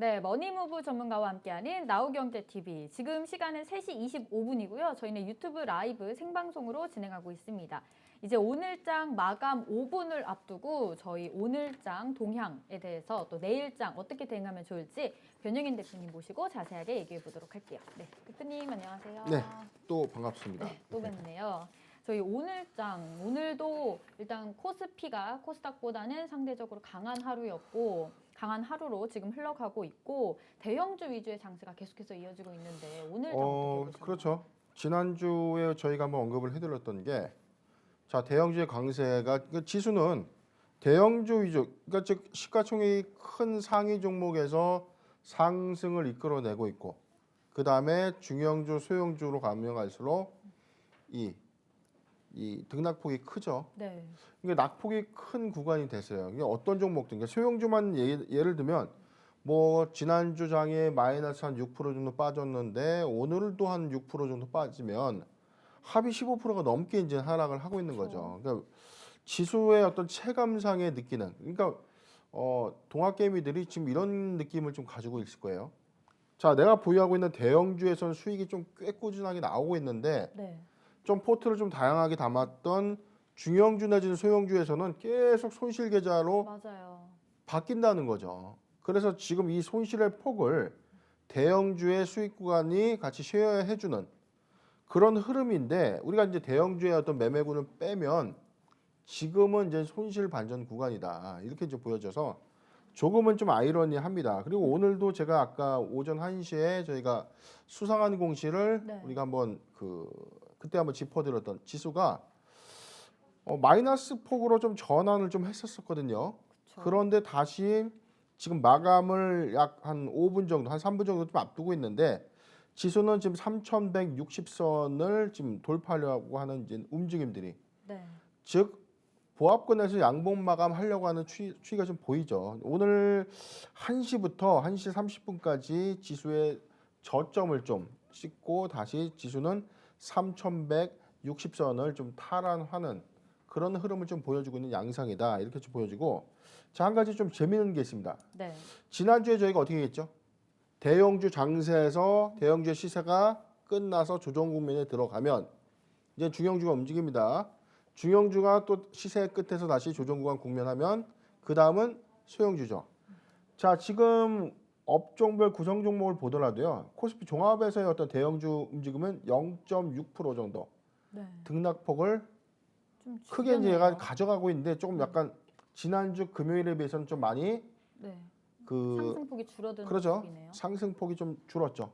네, 머니무브 전문가와 함께하는 나우경제TV. 지금 시간은 3시 25분이고요. 저희는 유튜브 라이브 생방송으로 진행하고 있습니다. 이제 오늘장 마감 5분을 앞두고 저희 오늘장 동향에 대해서 또 내일장 어떻게 대응하면 좋을지 변영인 대표님 모시고 자세하게 얘기해 보도록 할게요. 네, 대표님 안녕하세요. 네, 또 반갑습니다. 네, 또 뵙네요. 저희 오늘장, 오늘도 일단 코스피가 코스닥보다는 상대적으로 강한 하루였고 강한 하루로 지금 흘러가고 있고 대형주 위주의 장세가 계속해서 이어지고 있는데 오늘 장 어떻게 보시나요? 그렇죠. 지난주에 저희가 한번 언급을 해드렸던 게 자, 대형주의 강세가 지수는 대형주 위주, 그러니까 즉 시가총액이 큰 상위 종목에서 상승을 이끌어내고 있고 그 다음에 중형주, 소형주로 가면 갈수록 이 등락폭이 크죠. 네. 이게 낙폭이 큰 구간이 됐어요. 이게 어떤 종목들, 그러니까 소형주만 예를 들면 뭐 지난주 장에 마이너스 한 6% 정도 빠졌는데 오늘도 한 6% 정도 빠지면 합이 15%가 넘게 이제 하락을 하고 있는 거죠. 그러니까 지수의 어떤 체감상에 느끼는, 그러니까 동학개미들이 지금 이런 느낌을 좀 가지고 있을 거예요. 자, 내가 보유하고 있는 대형주에서는 수익이 좀 꽤 꾸준하게 나오고 있는데 네. 좀 포트를 좀 다양하게 담았던 중형주 내지는 소형주에서는 계속 손실 계좌로 맞아요. 바뀐다는 거죠. 그래서 지금 이 손실의 폭을 대형주의 수익 구간이 같이 쉐어해주는 그런 흐름인데 우리가 이제 대형주의 어떤 매매군을 빼면 지금은 이제 손실 반전 구간이다 이렇게 이제 보여져서 조금은 좀 아이러니합니다. 그리고 오늘도 제가 아까 오전 1시에 저희가 수상한 공시를 네. 우리가 한번 그때 한번 짚어드렸던 지수가 마이너스 폭으로 좀 전환을 좀 했었거든요. 그쵸. 그런데 다시 지금 마감을 약 한 5분 정도, 한 3분 정도 좀 앞두고 있는데 지수는 지금 3,160선을 지금 돌파하려고 하는 이제 움직임들이 네. 즉 보합권에서 양봉 마감하려고 하는 추이가 좀 보이죠. 오늘 1시부터 1시 30분까지 지수의 저점을 좀 찍고 다시 지수는 3,160선을 좀 탈환하는 그런 흐름을 좀 보여주고 있는 양상이다. 이렇게 좀 보여지고 자, 한 가지 좀 재미있는 게 있습니다. 네. 지난주에 저희가 어떻게 했죠? 대형주 장세에서 대형주의 시세가 끝나서 조정 국면에 들어가면 이제 중형주가 움직입니다. 중형주가 또 시세 끝에서 다시 조정 구간 국면하면 그 다음은 소형주죠. 자, 지금 업종별 구성 종목을 보더라도요. 코스피 종합에서의 어떤 대형주 움직임은 0.6% 정도 네. 등락폭을 좀 크게 이제 줄여네요. 얘가 가져가고 있는데 조금 약간 지난주 금요일에 비해서는 좀 많이 네. 그 상승폭이 줄어드는 그렇죠. 모습이네요. 상승폭이 좀 줄었죠.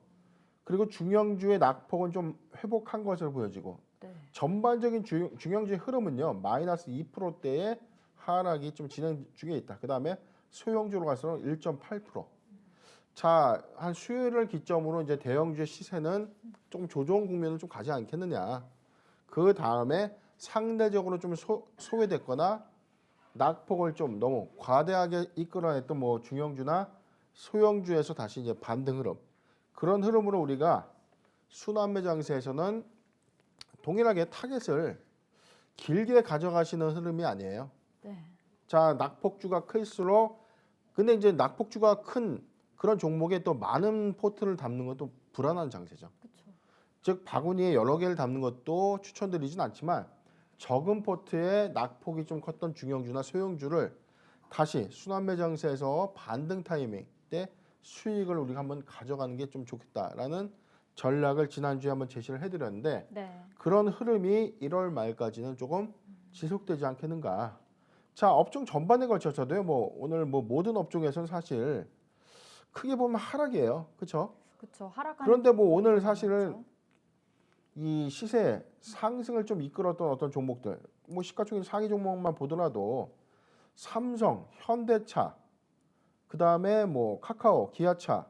그리고 중형주의 낙폭은 좀 회복한 것으로 보여지고 네. 전반적인 중형주의 흐름은요. 마이너스 2%대의 하락이 좀 진행 중에 있다. 그 다음에 소형주로 갈수록 1.8%. 자, 한 수요일을 기점으로 이제 대형주의 시세는 좀 조정 국면을 좀 가지 않겠느냐. 그 다음에 상대적으로 좀 소외됐거나 낙폭을 좀 너무 과대하게 이끌어냈던 뭐 중형주나 소형주에서 다시 이제 반등 흐름. 그런 흐름으로 우리가 순환매 장세에서는 동일하게 타겟을 길게 가져가시는 흐름이 아니에요. 네. 자, 낙폭주가 클수록 근데 이제 낙폭주가 큰 그런 종목에 또 많은 포트를 담는 것도 불안한 장세죠. 그렇죠. 즉 바구니에 여러 개를 담는 것도 추천드리진 않지만 적은 포트에 낙폭이 좀 컸던 중형주나 소형주를 다시 순환매 장세에서 반등 타이밍 때 수익을 우리가 한번 가져가는 게 좀 좋겠다라는 전략을 지난주에 한번 제시를 해드렸는데 네. 그런 흐름이 1월 말까지는 조금 지속되지 않겠는가. 자, 업종 전반에 걸쳐서도요. 뭐 오늘 뭐 모든 업종에서는 사실 크게 보면 하락이에요. 그렇죠? 그렇죠. 하락하는 그런데 뭐 오늘 종목이 사실은 많았죠. 이 시세 상승을 좀 이끌었던 어떤 종목들, 뭐 시가총액 상위 종목만 보더라도 삼성, 현대차, 그 다음에 뭐 카카오, 기아차,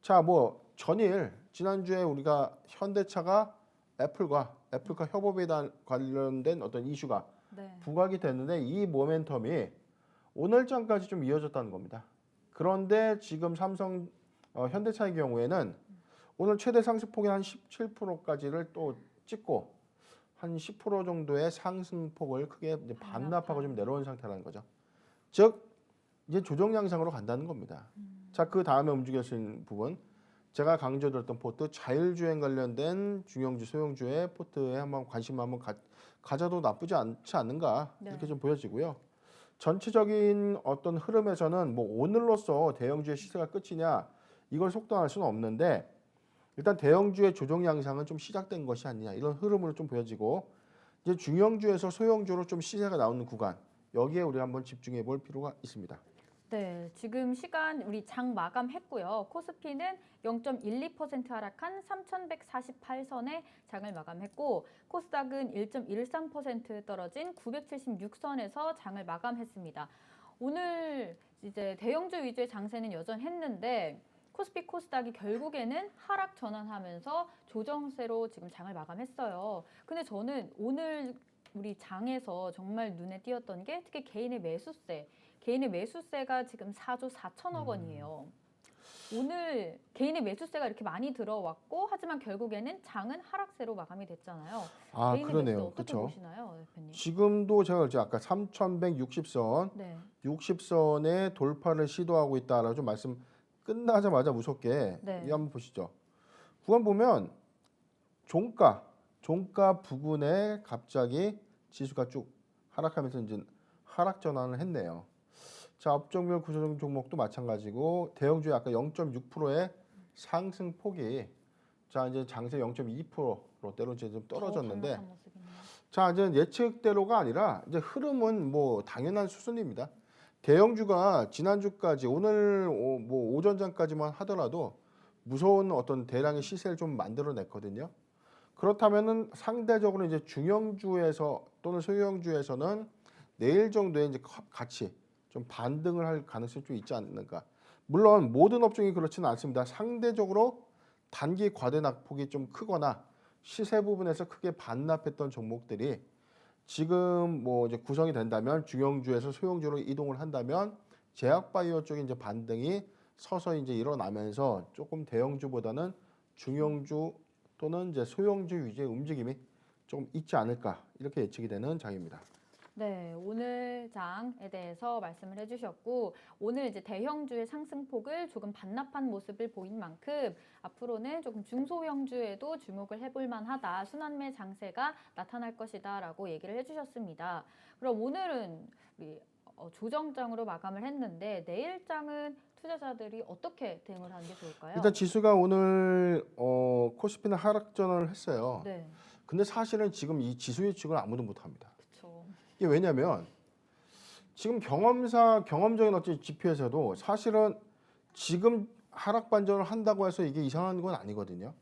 자, 뭐 전일 지난주에 우리가 현대차가 애플과 협업에 관련된 어떤 이슈가 네. 부각이 됐는데 이 모멘텀이 오늘장까지 좀 이어졌다는 겁니다. 그런데 지금 삼성, 현대차의 경우에는 오늘 최대 상승폭이 한 17%까지를 또 찍고 한 10% 정도의 상승폭을 크게 이제 반납하고 좀 내려온 상태라는 거죠. 즉 이제 조정 양상으로 간다는 겁니다. 자, 그 다음에 움직여진 부분 제가 강조드렸던 포트 자율주행 관련된 중형주, 소형주의 포트에 한번 관심 한번 가져도 나쁘지 않지 않는가 네. 이렇게 좀 보여지고요. 전체적인 어떤 흐름에서는 뭐 오늘로써 대형주의 시세가 끝이냐 이걸 속단할 수는 없는데 일단 대형주의 조정 양상은 좀 시작된 것이 아니냐 이런 흐름으로 좀 보여지고 이제 중형주에서 소형주로 좀 시세가 나오는 구간 여기에 우리가 한번 집중해 볼 필요가 있습니다. 네, 지금 시간 우리 장 마감했고요. 코스피는 0.12% 하락한 3,148선에 장을 마감했고 코스닥은 1.13% 떨어진 976선에서 장을 마감했습니다. 오늘 이제 대형주 위주의 장세는 여전했는데 코스피 코스닥이 결국에는 하락 전환하면서 조정세로 지금 장을 마감했어요. 근데 저는 오늘 우리 장에서 정말 눈에 띄었던 게 특히 개인의 매수세가 지금 4조 4천억 원이에요. 오늘 개인의 매수세가 이렇게 많이 들어왔고 하지만 결국에는 장은 하락세로 마감이 됐잖아요. 아, 개인의 그러네요. 매수 어떻게 그렇죠. 보시나요, 대표님? 지금도 제가 이제 아까 3,160선, 네. 60선에 돌파를 시도하고 있다라고 좀 말씀 끝나자마자 무섭게 네. 이 한번 보시죠. 구간 보면 종가 부근에 갑자기 지수가 쭉 하락하면서 이제 하락 전환을 했네요. 자, 업종별 구조적 종목도 마찬가지고 대형주의 아까 0.6%의 상승 폭이 자 이제 장세 0.2%대로 이제 좀 떨어졌는데 반락한 모습이네요. 자 이제 예측대로가 아니라 이제 흐름은 뭐 당연한 수준입니다. 대형주가 지난주까지 오늘 뭐 오전장까지만 하더라도 무서운 어떤 대량의 시세를 좀 만들어냈거든요. 그렇다면은 상대적으로 이제 중형주에서 또는 소형주에서는 내일 정도에 이제 같이 좀 반등을 할 가능성이 좀 있지 않는가. 물론 모든 업종이 그렇지는 않습니다. 상대적으로 단기 과대 낙폭이 좀 크거나 시세 부분에서 크게 반납했던 종목들이 지금 뭐 이제 구성이 된다면 중형주에서 소형주로 이동을 한다면 제약바이오 쪽에 이제 반등이 서서히 이제 일어나면서 조금 대형주보다는 중형주 또는 이제 소형주 위주의 움직임이 좀 있지 않을까 이렇게 예측이 되는 장입니다. 네, 오늘 장에 대해서 말씀을 해주셨고 오늘 이제 대형주의 상승폭을 조금 반납한 모습을 보인 만큼 앞으로는 조금 중소형주에도 주목을 해볼 만하다. 순환매 장세가 나타날 것이다라고 얘기를 해주셨습니다. 그럼 오늘은 우리 조정장으로 마감을 했는데 내일 장은 투자자들이 어떻게 대응을 하는 게 좋을까요? 일단 지수가 오늘 코스피는 하락 전환을 했어요. 네, 근데 사실은 지금 이 지수 예측을 아무도 못합니다. 그렇죠. 이게 왜냐면 지금 경험적인 어떤 지표에서도 사실은 지금 하락 반전을 한다고 해서 이게 이상한 건 아니거든요.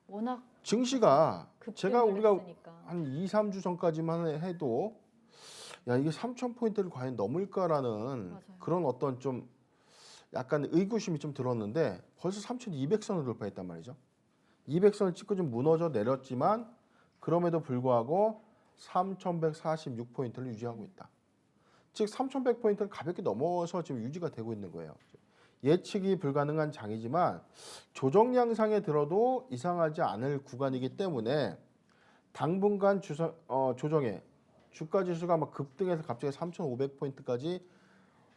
워낙 증시가 제가 급등을 우리가 했으니까. 한 2, 3주 전까지만 해도 야 이게 3,000포인트를 과연 넘을까라는 맞아요. 그런 어떤 좀 약간 의구심이 좀 들었는데 벌써 3,200선을 돌파했단 말이죠. 200선을 찍고 좀 무너져 내렸지만 그럼에도 불구하고 3,146포인트를 유지하고 있다. 즉 3,100포인트를 가볍게 넘어서 지금 유지가 되고 있는 거예요. 예측이 불가능한 장이지만 조정 양상에 들어도 이상하지 않을 구간이기 때문에 당분간 조정에 주가 지수가 막 급등해서 갑자기 3,500포인트까지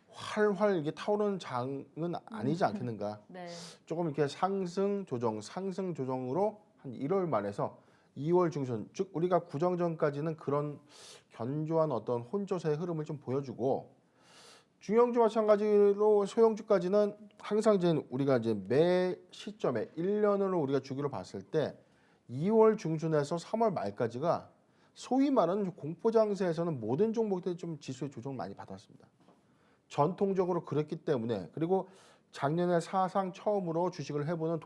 활활 이게 타오르는 장은 아니지 않겠는가. 네. 조금 이렇게 상승 조정으로 한 1월 말에서 2월 중순 즉 우리가 구정 전까지는 그런 견조한 어떤 혼조세의 흐름을 좀 보여주고 중형주 마찬가지로 소형주까지는 항상 이제 우리가 이제 매 시점에 1년으로 우리가 주기로 봤을 때 2월 중순에서 3월 말까지가 소위 말하는 공포 장세에서는 모든 종목들이 좀 지수의 조정을 많이 받았습니다. 전통적으로 그랬기 때문에 그리고 작년에 사상 처음으로 주식을 해보는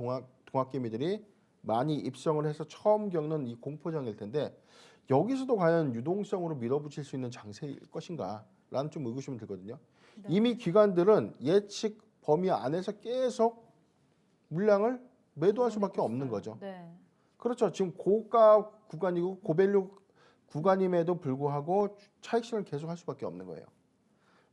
동학개미들이 많이 입성을 해서 처음 겪는 이 공포장일 텐데 여기서도 과연 유동성으로 밀어붙일 수 있는 장세일 것인가 라는 좀 의구심이 들거든요. 네. 이미 기관들은 예측 범위 안에서 계속 물량을 매도할 수밖에 없는 거죠. 네. 그렇죠. 지금 고가 구간이고 고밸류 구간임에도 불구하고 차익 실현을 계속 할 수밖에 없는 거예요.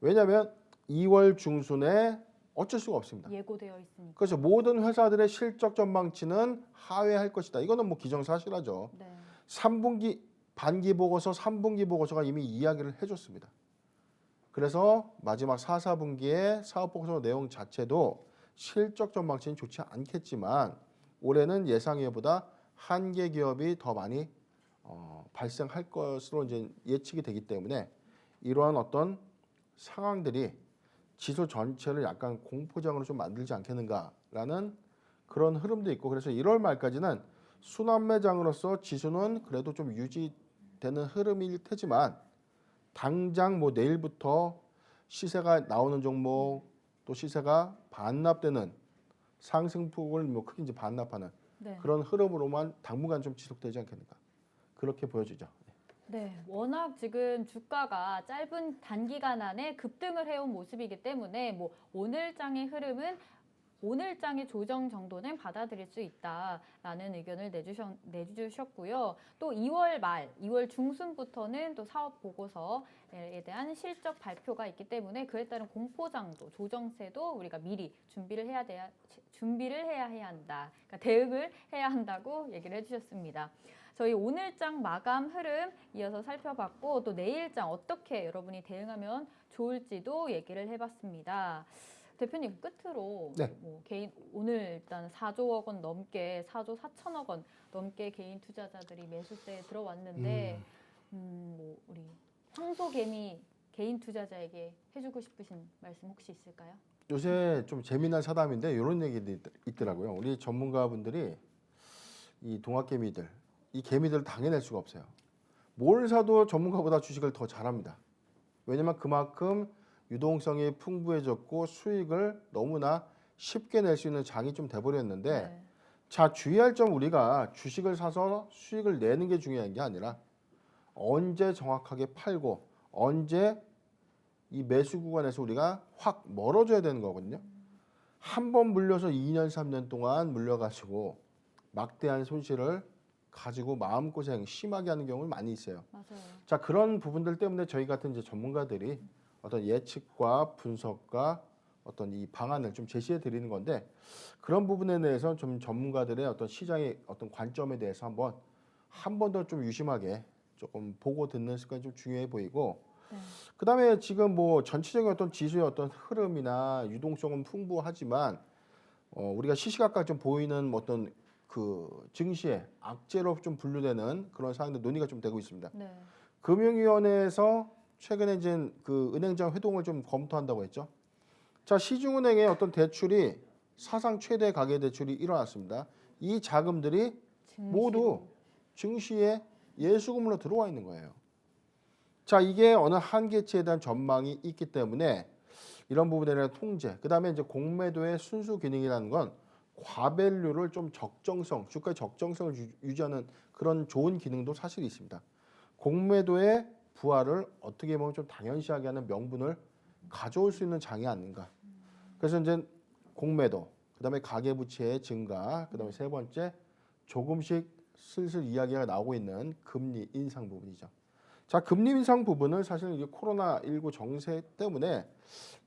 왜냐하면 2월 중순에 어쩔 수가 없습니다. 예고되어 있으니까. 그래서 모든 회사들의 실적 전망치는 하회할 것이다. 이거는 뭐 기정사실하죠. 네. 3분기 반기 보고서, 3분기 보고서가 이미 이야기를 해줬습니다. 그래서 마지막 4, 4분기의 사업 보고서 내용 자체도 실적 전망치는 좋지 않겠지만 올해는 예상외보다 한 개 기업이 더 많이 발생할 것으로 이제 예측이 되기 때문에 이러한 어떤 상황들이 지수 전체를 약간 공포장으로 좀 만들지 않겠는가라는 그런 흐름도 있고 그래서 1월 말까지는 순환매장으로서 지수는 그래도 좀 유지되는 흐름일 테지만 당장 뭐 내일부터 시세가 나오는 종목 또 시세가 반납되는 상승폭을 뭐 크게 이제 반납하는 네. 그런 흐름으로만 당분간 좀 지속되지 않겠는가 그렇게 보여지죠. 네, 워낙 지금 주가가 짧은 단기간 안에 급등을 해온 모습이기 때문에 뭐 오늘장의 흐름은 오늘장의 조정 정도는 받아들일 수 있다라는 의견을 내주셨고요. 또 2월 말, 2월 중순부터는 또 사업 보고서에 대한 실적 발표가 있기 때문에 그에 따른 공포장도, 조정세도 우리가 미리 준비를 해야 한다. 그러니까 대응을 해야 한다고 얘기를 해주셨습니다. 저희 오늘장 마감 흐름 이어서 살펴봤고 또 내일장 어떻게 여러분이 대응하면 좋을지도 얘기를 해봤습니다. 대표님 끝으로 네. 뭐 개인 오늘 일단 4조억 원 넘게 4조 4천억 원 넘게 개인 투자자들이 매수세에 들어왔는데 뭐 우리 황소개미 개인 투자자에게 해주고 싶으신 말씀 혹시 있을까요? 요새 좀 재미난 사담인데 이런 얘기도 있더라고요. 우리 전문가분들이 이 동학개미들 이 개미들을 당해낼 수가 없어요. 뭘 사도 전문가보다 주식을 더 잘합니다. 왜냐면 그만큼 유동성이 풍부해졌고 수익을 너무나 쉽게 낼 수 있는 장이 좀 돼버렸는데 네. 자 주의할 점 우리가 주식을 사서 수익을 내는 게 중요한 게 아니라 언제 정확하게 팔고 언제 이 매수 구간에서 우리가 확 멀어져야 되는 거거든요. 한 번 물려서 2년 3년 동안 물려가지고 막대한 손실을 가지고 마음고생 심하게 하는 경우가 많이 있어요. 맞아요. 자 그런 부분들 때문에 저희 같은 이제 전문가들이 어떤 예측과 분석과 어떤 이 방안을 좀 제시해 드리는 건데 그런 부분에 대해서 좀 전문가들의 어떤 시장의 어떤 관점에 대해서 한 번 더 좀 유심하게 조금 보고 듣는 습관이 좀 중요해 보이고 네. 그다음에 지금 뭐 전체적인 어떤 지수의 어떤 흐름이나 유동성은 풍부하지만 우리가 시시각각 좀 보이는 어떤 그 증시의 악재로 좀 분류되는 그런 사항들 논의가 좀 되고 있습니다. 네. 금융위원회에서 최근에 이제 그 은행장 회동을 좀 검토한다고 했죠. 자, 시중은행의 어떤 대출이 사상 최대 가계 대출이 일어났습니다. 이 자금들이 모두 증시에 예수금으로 들어와 있는 거예요. 자, 이게 어느 한계치에 대한 전망이 있기 때문에 이런 부분에 대한 통제, 그다음에 이제 공매도의 순수 기능이라는 건 과밸류를 좀 적정성, 주가의 적정성을 유지하는 그런 좋은 기능도 사실 있습니다. 공매도의 부활을 어떻게 보면 좀 당연시하게 하는 명분을 가져올 수 있는 장이 아닌가. 그래서 이제 공매도, 그다음에 가계부채의 증가, 그다음에 세 번째 조금씩 슬슬 이야기가 나오고 있는 금리 인상 부분이죠. 자, 금리 인상 부분은 사실 이 코로나19 정세 때문에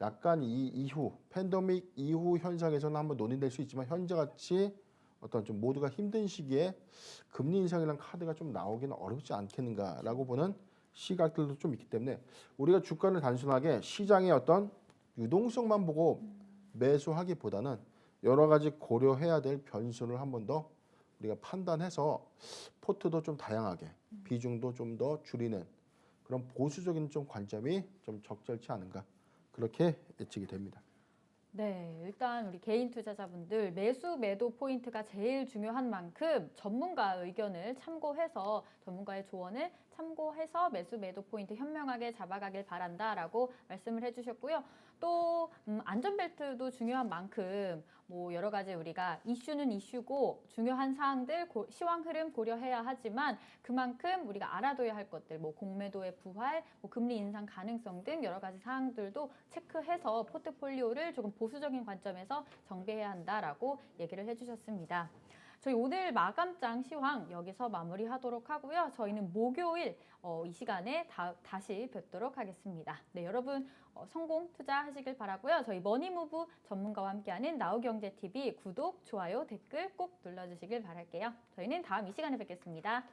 약간 이 이후 팬데믹 이후 현상에서는 한번 논의될 수 있지만 현재같이 어떤 좀 모두가 힘든 시기에 금리 인상이라는 카드가 좀 나오기는 어렵지 않겠는가라고 보는 시각들도 좀 있기 때문에 우리가 주가를 단순하게 시장의 어떤 유동성만 보고 매수하기보다는 여러 가지 고려해야 될 변수를 한 번 더 우리가 판단해서 포트도 좀 다양하게 비중도 좀 더 줄이는 그런 보수적인 좀 관점이 좀 적절치 않은가 그렇게 예측이 됩니다. 네, 일단 우리 개인 투자자분들 매수 매도 포인트가 제일 중요한 만큼 전문가 의견을 참고해서 전문가의 조언을 참고해서 매수 매도 포인트 현명하게 잡아가길 바란다라고 말씀을 해주셨고요. 또 안전벨트도 중요한 만큼 뭐 여러 가지 우리가 이슈는 이슈고 중요한 사항들 시황 흐름 고려해야 하지만 그만큼 우리가 알아둬야 할 것들 뭐 공매도의 부활, 뭐 금리 인상 가능성 등 여러 가지 사항들도 체크해서 포트폴리오를 조금 보수적인 관점에서 정비해야 한다라고 얘기를 해주셨습니다. 저희 오늘 마감장 시황 여기서 마무리하도록 하고요. 저희는 목요일 이 시간에 다시 뵙도록 하겠습니다. 네, 여러분 성공 투자하시길 바라고요. 저희 머니무브 전문가와 함께하는 나우경제TV 구독, 좋아요, 댓글 꼭 눌러주시길 바랄게요. 저희는 다음 이 시간에 뵙겠습니다.